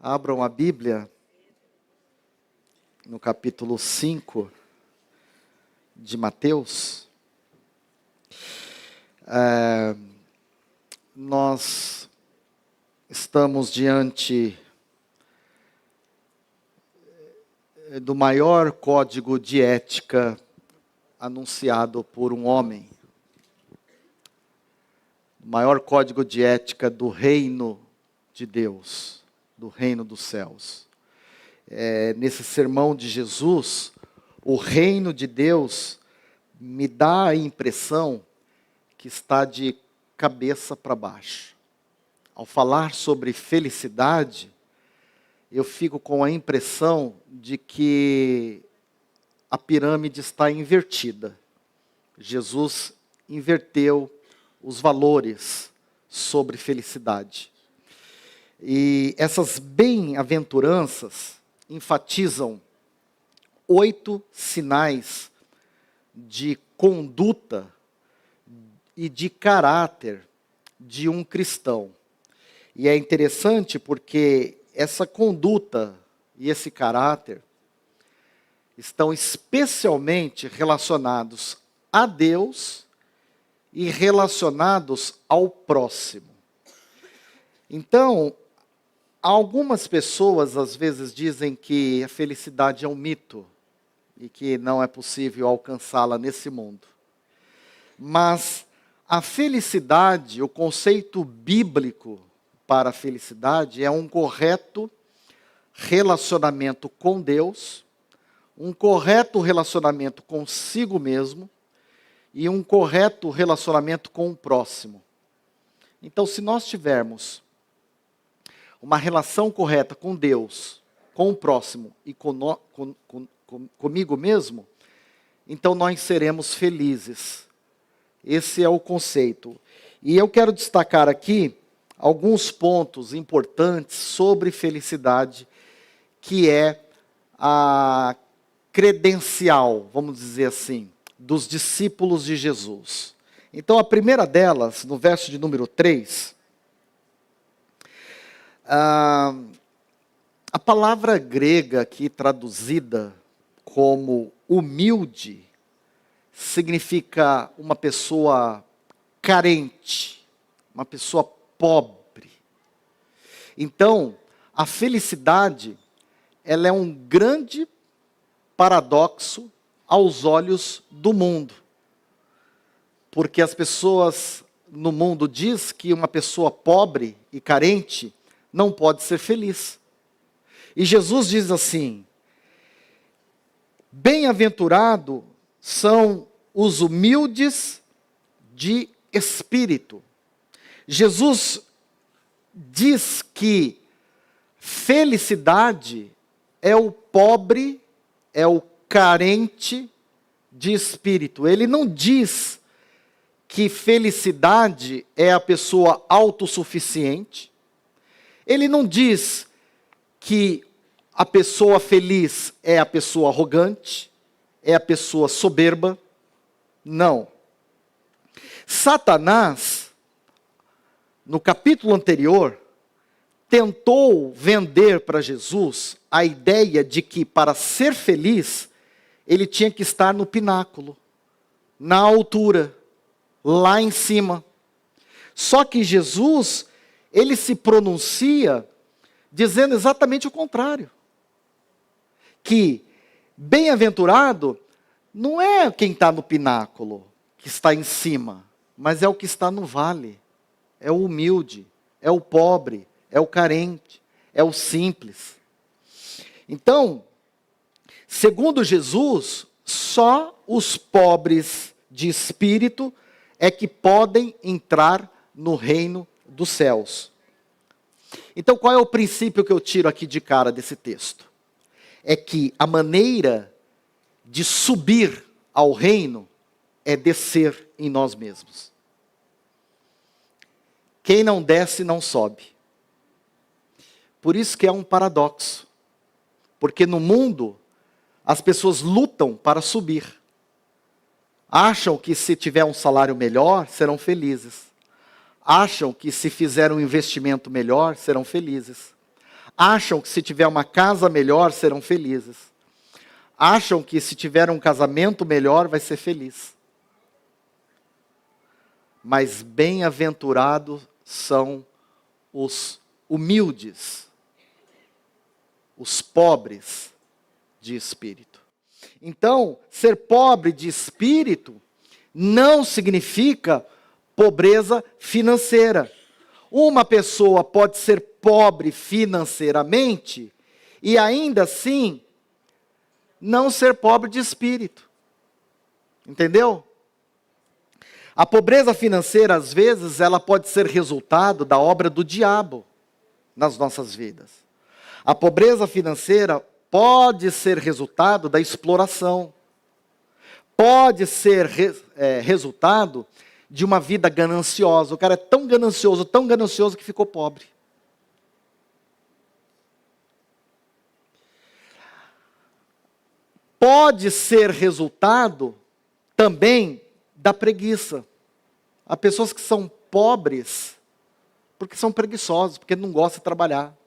Abram a Bíblia no capítulo 5 de Mateus. Nós estamos diante do maior código de ética anunciado por um homem. O maior código de ética do reino de Deus, do reino dos céus. Nesse sermão de Jesus, o reino de Deus me dá a impressão que está de cabeça para baixo. Ao falar sobre felicidade, eu fico com a impressão de que a pirâmide está invertida. Jesus inverteu os valores sobre felicidade. E essas bem-aventuranças enfatizam 8 sinais de conduta e de caráter de um cristão. E é interessante porque essa conduta e esse caráter estão especialmente relacionados a Deus e relacionados ao próximo. Então, algumas pessoas às vezes dizem que a felicidade é um mito e que não é possível alcançá-la nesse mundo. Mas a felicidade, o conceito bíblico para a felicidade é um correto relacionamento com Deus, um correto relacionamento consigo mesmo e um correto relacionamento com o próximo. Então, se nós tivermos uma relação correta com Deus, com o próximo e comigo mesmo, então nós seremos felizes. Esse é o conceito. E eu quero destacar aqui alguns pontos importantes sobre felicidade, que é a credencial, vamos dizer assim, dos discípulos de Jesus. Então, a primeira delas, no verso de número 3, a palavra grega aqui traduzida como humilde, significa uma pessoa carente, uma pessoa pobre. Então, a felicidade, ela é um grande paradoxo aos olhos do mundo. Porque as pessoas no mundo dizem que uma pessoa pobre e carente não pode ser feliz. E Jesus diz assim: bem-aventurado são os humildes de espírito. Jesus diz que felicidade é o pobre, é o carente de espírito. Ele não diz que felicidade é a pessoa autossuficiente. Ele não diz que a pessoa feliz é a pessoa arrogante, é a pessoa soberba. Não. Satanás, no capítulo anterior, tentou vender para Jesus a ideia de que para ser feliz, ele tinha que estar no pináculo, na altura, lá em cima. Só que Jesus, ele se pronuncia dizendo exatamente o contrário. Que bem-aventurado não é quem está no pináculo, que está em cima, mas é o que está no vale. É o humilde, é o pobre, é o carente, é o simples. Então, segundo Jesus, só os pobres de espírito é que podem entrar no reino dos céus. Então, qual é o princípio que eu tiro aqui de cara desse texto? É que a maneira de subir ao reino é descer em nós mesmos. Quem não desce, não sobe. Por isso que é um paradoxo. Porque no mundo, as pessoas lutam para subir. Acham que se tiver um salário melhor, serão felizes. Acham que se fizer um investimento melhor, serão felizes. Acham que se tiver uma casa melhor, serão felizes. Acham que se tiver um casamento melhor, vai ser feliz. Mas bem-aventurados são os humildes, os pobres de espírito. Então, ser pobre de espírito não significa pobreza financeira. Uma pessoa pode ser pobre financeiramente e ainda assim não ser pobre de espírito. Entendeu? A pobreza financeira, às vezes, ela pode ser resultado da obra do diabo nas nossas vidas. A pobreza financeira pode ser resultado da exploração. Pode ser resultado de uma vida gananciosa. O cara é tão ganancioso que ficou pobre. Pode ser resultado também da preguiça. Há pessoas que são pobres porque são preguiçosos, porque não gostam de trabalhar.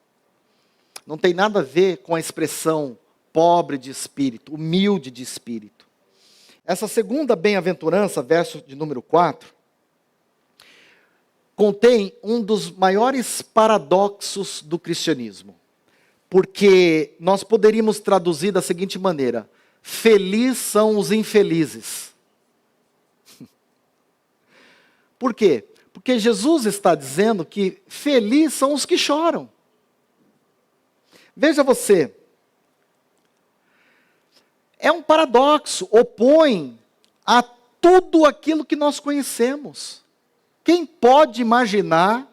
Não tem nada a ver com a expressão pobre de espírito, humilde de espírito. Essa segunda bem-aventurança, verso de número 4, contém um dos maiores paradoxos do cristianismo. Porque nós poderíamos traduzir da seguinte maneira: felizes são os infelizes. Por quê? Porque Jesus está dizendo que felizes são os que choram. Veja você, é um paradoxo, opõe a tudo aquilo que nós conhecemos. Quem pode imaginar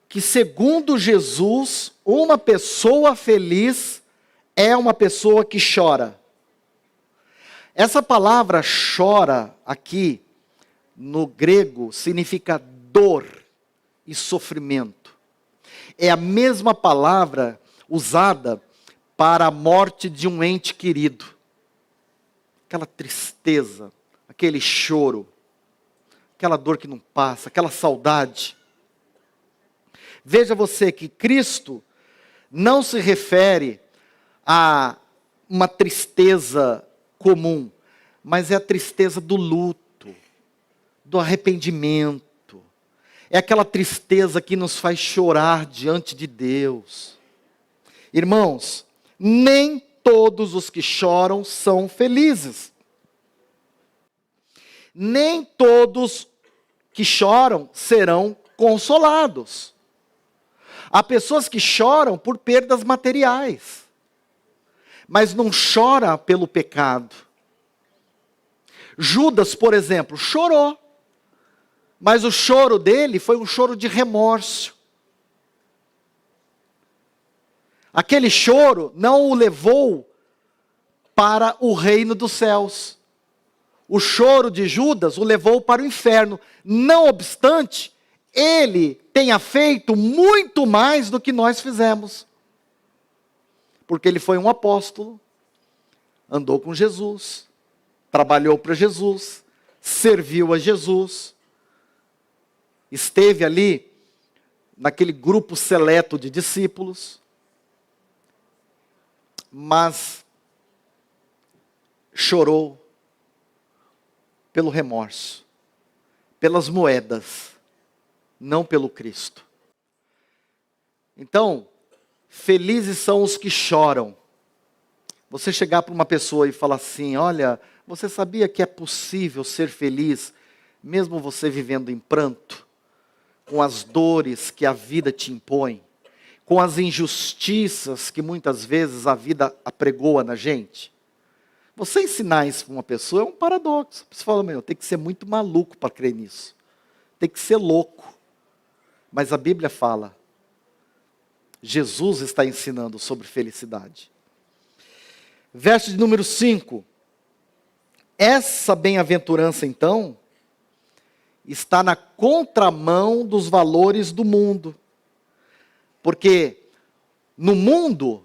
que, segundo Jesus, uma pessoa feliz é uma pessoa que chora? Essa palavra chora aqui, no grego, significa dor e sofrimento. É a mesma palavra usada para a morte de um ente querido. Aquela tristeza, aquele choro, aquela dor que não passa, aquela saudade. Veja você que Cristo não se refere a uma tristeza comum, mas é a tristeza do luto, do arrependimento. É aquela tristeza que nos faz chorar diante de Deus. Irmãos, nem todos os que choram são felizes. Nem todos que choram serão consolados. Há pessoas que choram por perdas materiais, mas não chora pelo pecado. Judas, por exemplo, chorou, mas o choro dele foi um choro de remorso. Aquele choro não o levou para o reino dos céus. O choro de Judas o levou para o inferno. Não obstante, ele tenha feito muito mais do que nós fizemos. Porque ele foi um apóstolo, andou com Jesus, trabalhou para Jesus, serviu a Jesus, esteve ali naquele grupo seleto de discípulos, mas chorou pelo remorso, pelas moedas, não pelo Cristo. Então, felizes são os que choram. Você chegar para uma pessoa e falar assim: olha, você sabia que é possível ser feliz, mesmo você vivendo em pranto, com as dores que a vida te impõe, com as injustiças que muitas vezes a vida apregoa na gente? Você ensinar isso para uma pessoa é um paradoxo. Você fala: meu, tem que ser muito maluco para crer nisso. Tem que ser louco. Mas a Bíblia fala, Jesus está ensinando sobre felicidade. Verso de número 5. Essa bem-aventurança, então, está na contramão dos valores do mundo. Porque no mundo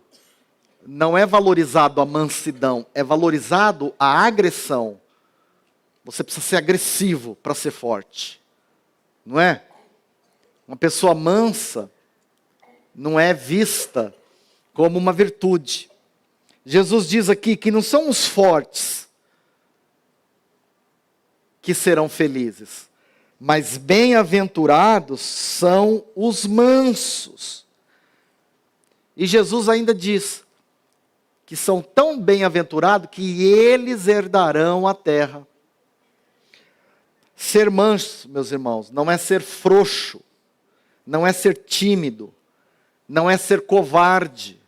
não é valorizado a mansidão, é valorizado a agressão. Você precisa ser agressivo para ser forte, não é? Uma pessoa mansa, não é vista como uma virtude. Jesus diz aqui que não são os fortes que serão felizes, mas bem-aventurados são os mansos. E Jesus ainda diz que são tão bem-aventurados que eles herdarão a terra. Ser manso, meus irmãos, não é ser frouxo, não é ser tímido, não é ser covarde,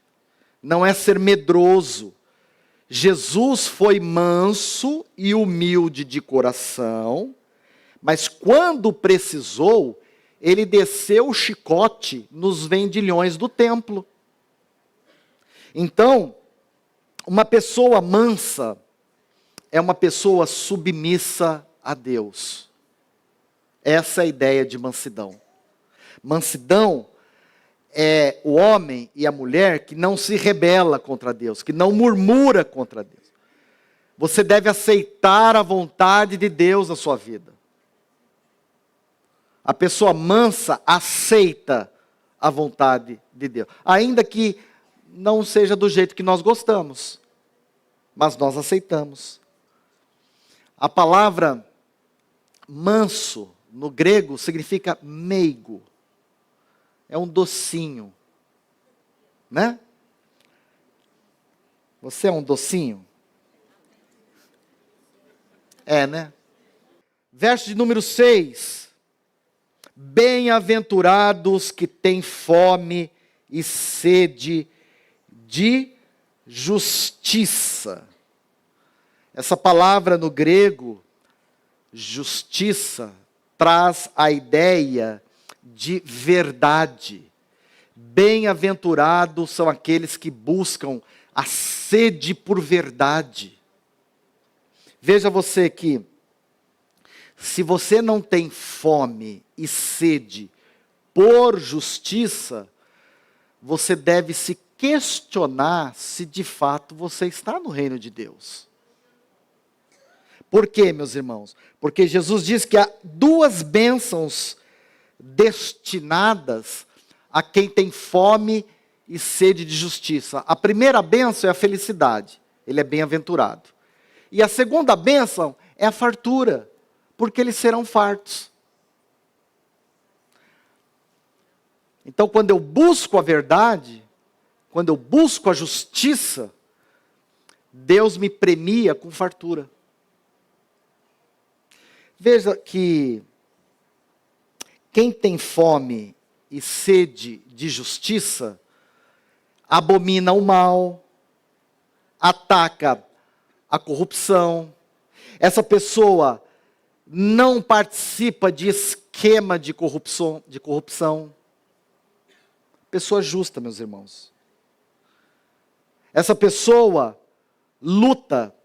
não é ser medroso. Jesus foi manso e humilde de coração, mas quando precisou, ele desceu o chicote nos vendilhões do templo. Então, uma pessoa mansa é uma pessoa submissa a Deus. Essa é a ideia de mansidão. Mansidão é o homem e a mulher que não se rebela contra Deus, que não murmura contra Deus. Você deve aceitar a vontade de Deus na sua vida. A pessoa mansa aceita a vontade de Deus, ainda que não seja do jeito que nós gostamos, mas nós aceitamos. A palavra manso, no grego, significa meigo. É um docinho, né? Você é um docinho? É, né? Verso de número 6. Bem-aventurados que têm fome e sede de justiça. Essa palavra no grego, justiça, traz a ideia de verdade. Bem-aventurados são aqueles que buscam a sede por verdade. Veja você que, se você não tem fome e sede por justiça, você deve se questionar se de fato você está no reino de Deus. Por quê, meus irmãos? Porque Jesus diz que há duas bênçãos destinadas a quem tem fome e sede de justiça. A primeira bênção é a felicidade, ele é bem-aventurado. E a segunda bênção é a fartura, porque eles serão fartos. Então, quando eu busco a verdade, quando eu busco a justiça, Deus me premia com fartura. Veja que quem tem fome e sede de justiça, abomina o mal, ataca a corrupção. Essa pessoa não participa de esquema de corrupção. Pessoa justa, meus irmãos. Essa pessoa luta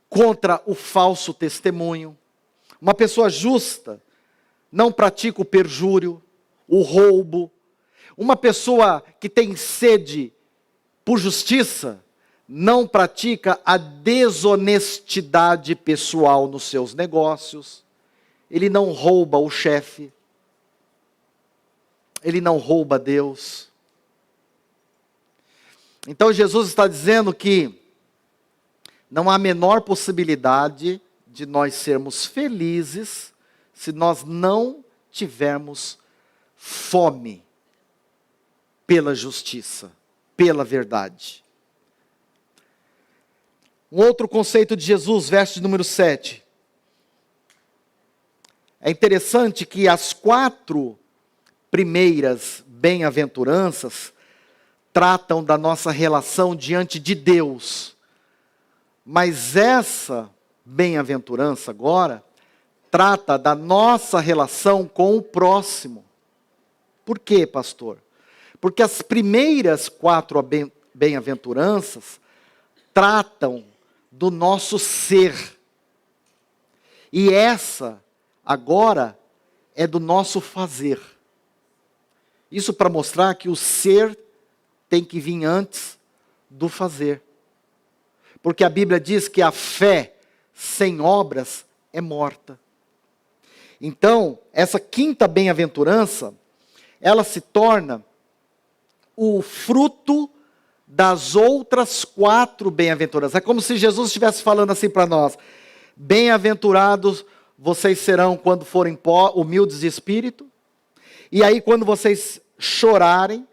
contra o falso testemunho. Uma pessoa justa não pratica o perjúrio, o roubo. Uma pessoa que tem sede por justiça não pratica a desonestidade pessoal nos seus negócios. Ele não rouba o chefe. Ele não rouba Deus. Então Jesus está dizendo que não há a menor possibilidade de nós sermos felizes se nós não tivermos fome pela justiça, pela verdade. Um outro conceito de Jesus, verso de número 7. É interessante que as 4 primeiras bem-aventuranças tratam da nossa relação diante de Deus. Mas essa bem-aventurança agora trata da nossa relação com o próximo. Por quê, pastor? Porque as primeiras 4 bem-aventuranças tratam do nosso ser. E essa, agora, é do nosso fazer. Isso para mostrar que o ser tem que vir antes do fazer. Porque a Bíblia diz que a fé sem obras é morta. Então, essa 5ª bem-aventurança, ela se torna o fruto das outras 4 bem-aventuranças. É como se Jesus estivesse falando assim para nós: bem-aventurados vocês serão quando forem humildes de espírito, e aí quando vocês chorarem,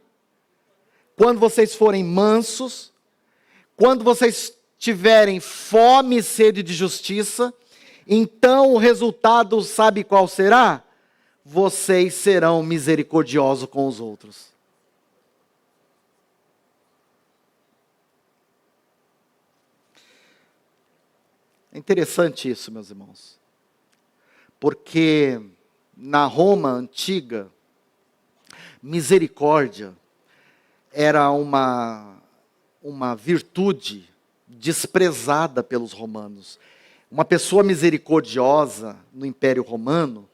quando vocês forem mansos, quando vocês tiverem fome e sede de justiça, então o resultado sabe qual será? Vocês serão misericordiosos com os outros. É interessante isso, meus irmãos, porque na Roma antiga, misericórdia era uma virtude desprezada pelos romanos. Uma pessoa misericordiosa no Império Romano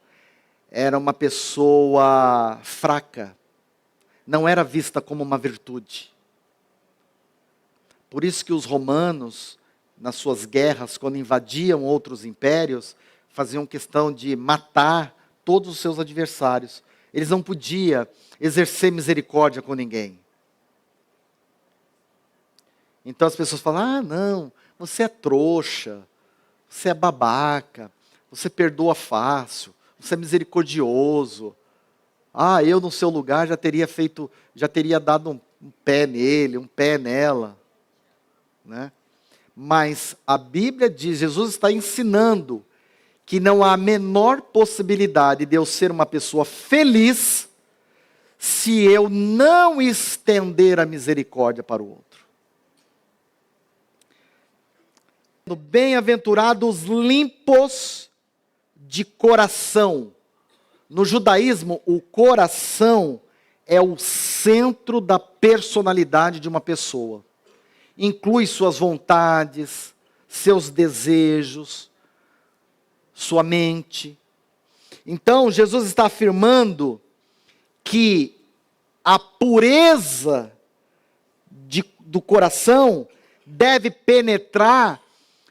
era uma pessoa fraca, não era vista como uma virtude. Por isso que os romanos, nas suas guerras, quando invadiam outros impérios, faziam questão de matar todos os seus adversários. Eles não podiam exercer misericórdia com ninguém. Então as pessoas falam: ah, não, você é trouxa, você é babaca, você perdoa fácil, você é misericordioso. Ah, eu no seu lugar já teria dado um pé nele, um pé nela, né? Mas a Bíblia diz, Jesus está ensinando que não há a menor possibilidade de eu ser uma pessoa feliz se eu não estender a misericórdia para o outro. Bem-aventurados limpos de coração. No judaísmo, o coração é o centro da personalidade de uma pessoa. Inclui suas vontades, seus desejos, sua mente. Então, Jesus está afirmando que a pureza do coração deve penetrar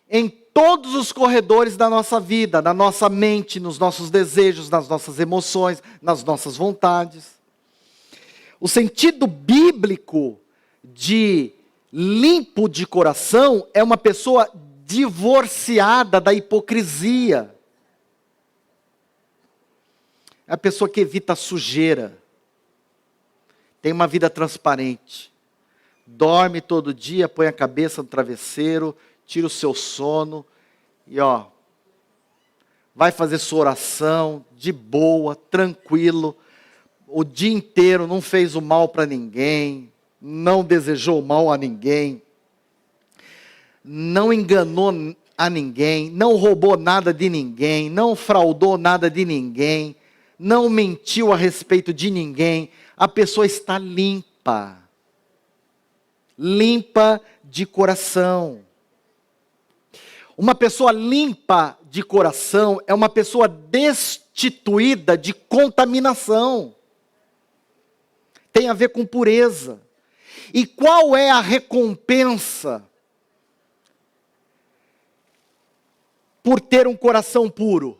em todos os corredores da nossa vida, na nossa mente, nos nossos desejos, nas nossas emoções, nas nossas vontades. O sentido bíblico de limpo de coração é uma pessoa divorciada da hipocrisia. É a pessoa que evita a sujeira. Tem uma vida transparente. Dorme todo dia, põe a cabeça no travesseiro, tira o seu sono e vai fazer sua oração de boa, tranquilo. O dia inteiro não fez o mal para ninguém, não desejou mal a ninguém, não enganou a ninguém, não roubou nada de ninguém, não fraudou nada de ninguém, não mentiu a respeito de ninguém. A pessoa está limpa, limpa de coração. Uma pessoa limpa de coração é uma pessoa destituída de contaminação. Tem a ver com pureza. E qual é a recompensa por ter um coração puro?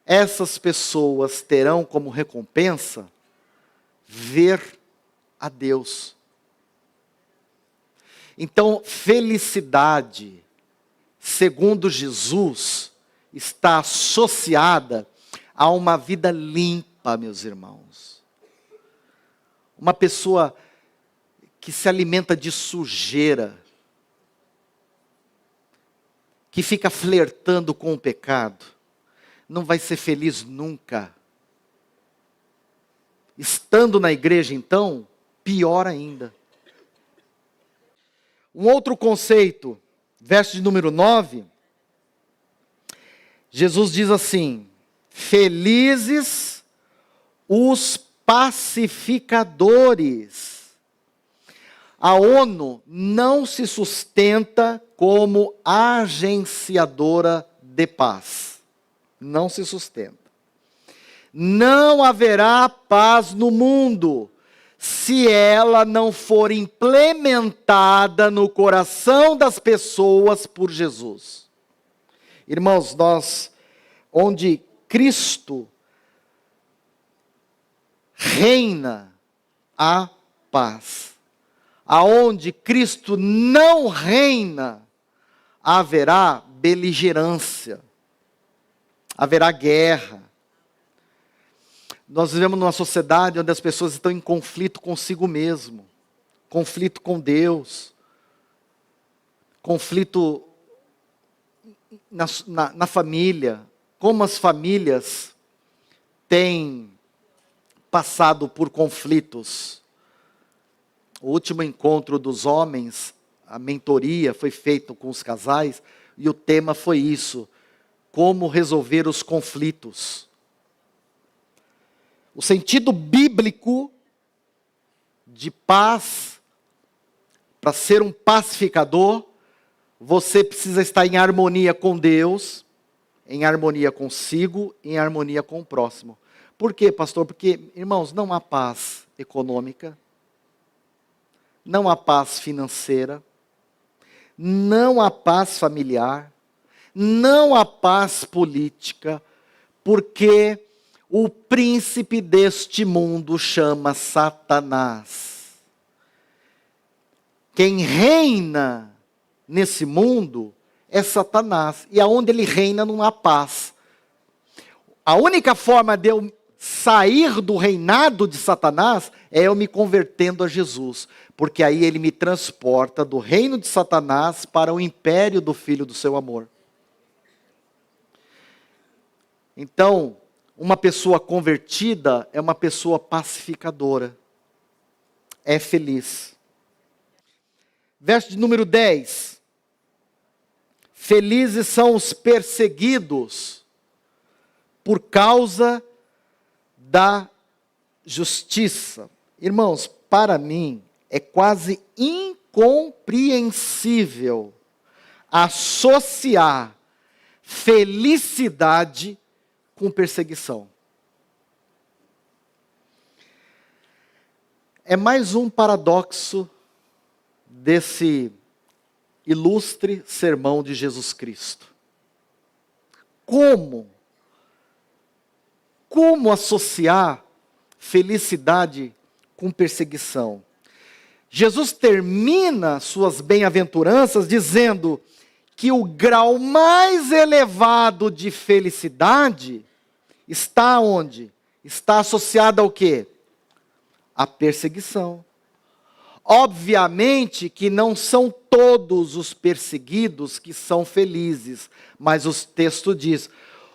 Essas pessoas terão como recompensa ver a Deus. Então, felicidade, segundo Jesus, está associada a uma vida limpa, meus irmãos. Uma pessoa que se alimenta de sujeira, que fica flertando com o pecado, não vai ser feliz nunca. Estando na igreja, então, pior ainda. Um outro conceito, verso de número 9, Jesus diz assim: felizes os pacificadores. A ONU não se sustenta como agenciadora de paz. Não se sustenta. Não haverá paz no mundo se ela não for implementada no coração das pessoas por Jesus. Irmãos, onde Cristo reina, a paz. Aonde Cristo não reina, haverá beligerância, haverá guerra. Nós vivemos numa sociedade onde as pessoas estão em conflito consigo mesmo, conflito com Deus, conflito na família. Como as famílias têm passado por conflitos. O último encontro dos homens, a mentoria foi feita com os casais, e o tema foi isso: como resolver os conflitos. O sentido bíblico de paz, para ser um pacificador, você precisa estar em harmonia com Deus, em harmonia consigo, em harmonia com o próximo. Por quê, pastor? Porque, irmãos, não há paz econômica, não há paz financeira, não há paz familiar, não há paz política, porque o príncipe deste mundo chama Satanás. Quem reina nesse mundo é Satanás, e aonde ele reina não há paz. A única forma de eu sair do reinado de Satanás é eu me convertendo a Jesus, porque aí ele me transporta do reino de Satanás para o império do Filho do seu amor. Então, uma pessoa convertida é uma pessoa pacificadora, é feliz. Verso de número 10. Felizes são os perseguidos por causa da justiça. Irmãos, para mim é quase incompreensível associar felicidade com perseguição. É mais um paradoxo desse ilustre sermão de Jesus Cristo. Como associar felicidade com perseguição? Jesus termina suas bem-aventuranças dizendo que o grau mais elevado de felicidade está onde? Está associado ao quê? A perseguição. Obviamente que não são todos os perseguidos que são felizes, mas o texto diz: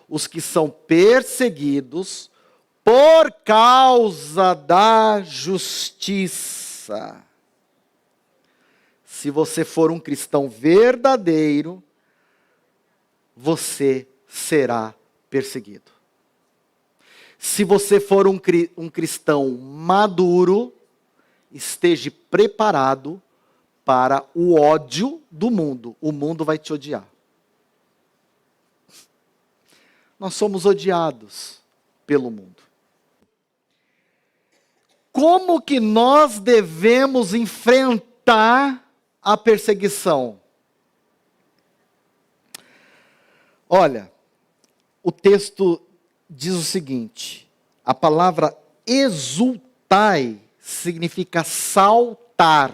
os que são perseguidos por causa da justiça. Se você for um cristão verdadeiro, você será perseguido. Se você for um cristão maduro, esteja preparado para o ódio do mundo. O mundo vai te odiar. Nós somos odiados pelo mundo. Como que nós devemos enfrentar a perseguição? Olha, o texto diz o seguinte: a palavra exultai significa saltar,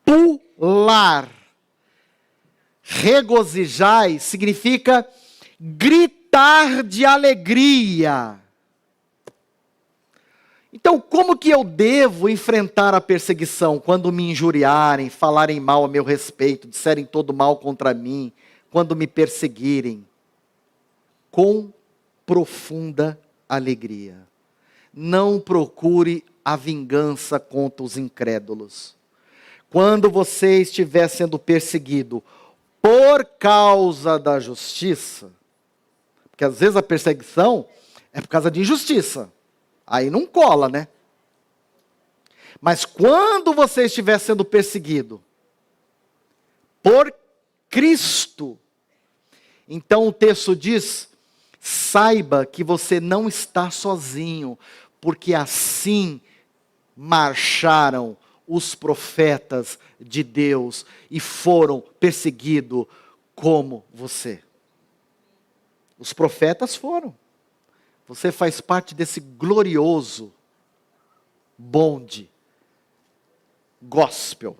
pular. Regozijai significa gritar de alegria. Então, como que eu devo enfrentar a perseguição quando me injuriarem, falarem mal a meu respeito, disserem todo mal contra mim, quando me perseguirem? Com profunda alegria. Não procure a vingança contra os incrédulos. Quando você estiver sendo perseguido por causa da justiça, porque às vezes a perseguição é por causa de injustiça. Aí não cola, né? Mas quando você estiver sendo perseguido por Cristo, então o texto diz: saiba que você não está sozinho, porque assim marcharam os profetas de Deus e foram perseguidos como você. Os profetas foram. Você faz parte desse glorioso bonde, gospel,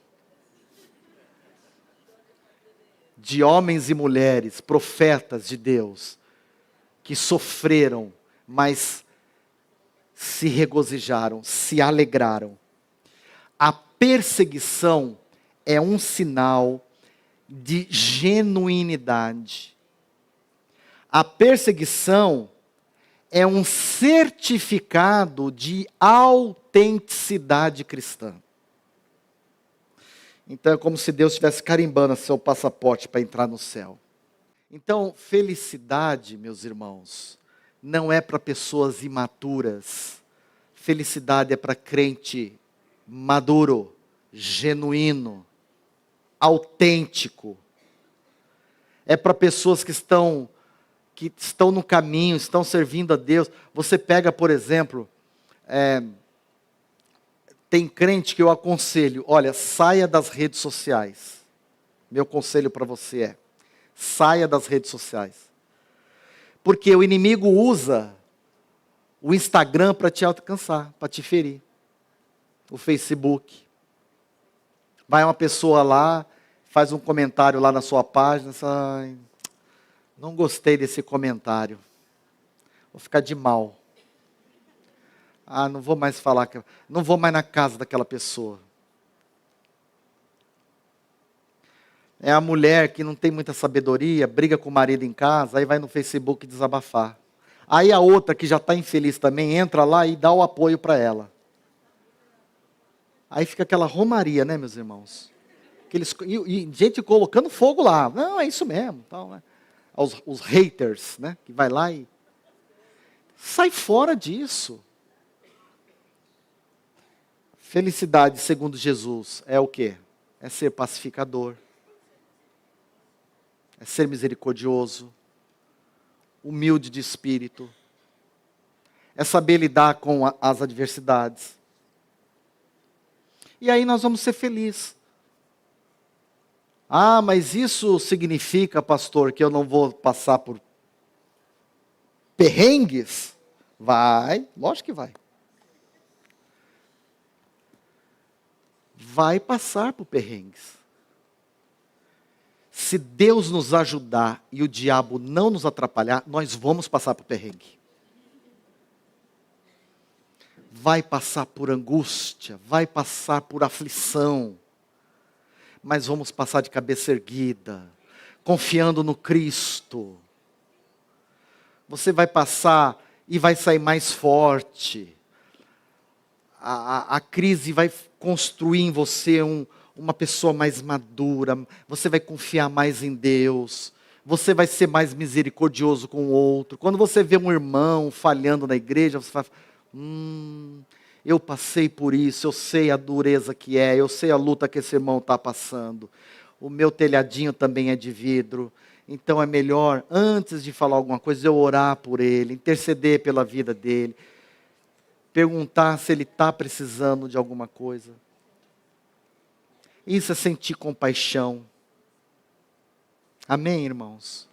de homens e mulheres, profetas de Deus, que sofreram, mas se regozijaram, se alegraram. A perseguição é um sinal de genuinidade. A perseguição é um certificado de autenticidade cristã. Então é como se Deus estivesse carimbando seu passaporte para entrar no céu. Então, felicidade, meus irmãos, não é para pessoas imaturas. Felicidade é para crente maduro, genuíno, autêntico. É para pessoas que estão no caminho, estão servindo a Deus. Você pega, por exemplo, tem crente que eu aconselho, olha, saia das redes sociais. Meu conselho para você é, saia das redes sociais. Porque o inimigo usa o Instagram para te alcançar, para te ferir. O Facebook. Vai uma pessoa lá, faz um comentário lá na sua página, não gostei desse comentário. Vou ficar de mal. Não vou mais falar, não vou mais na casa daquela pessoa. É a mulher que não tem muita sabedoria, briga com o marido em casa, aí vai no Facebook desabafar. Aí a outra que já está infeliz também, entra lá e dá o apoio para ela. Aí fica aquela romaria, né, meus irmãos? E gente colocando fogo lá. Não, é isso mesmo. Tal, né? Os haters, né? Que vai lá e... Sai fora disso. Felicidade, segundo Jesus, é o quê? É ser pacificador. É ser misericordioso. Humilde de espírito. É saber lidar com as adversidades. E aí nós vamos ser felizes. Mas isso significa, pastor, que eu não vou passar por perrengues? Vai, lógico que vai. Vai passar por perrengues. Se Deus nos ajudar e o diabo não nos atrapalhar, nós vamos passar por perrengue. Vai passar por angústia, vai passar por aflição, mas vamos passar de cabeça erguida, confiando no Cristo. Você vai passar e vai sair mais forte. A crise vai construir em você uma pessoa mais madura, você vai confiar mais em Deus, você vai ser mais misericordioso com o outro. Quando você vê um irmão falhando na igreja, você fala, eu passei por isso, eu sei a dureza que é, eu sei a luta que esse irmão está passando. O meu telhadinho também é de vidro, então é melhor, antes de falar alguma coisa, eu orar por ele, interceder pela vida dele, perguntar se ele está precisando de alguma coisa. Isso é sentir compaixão. Amém, irmãos?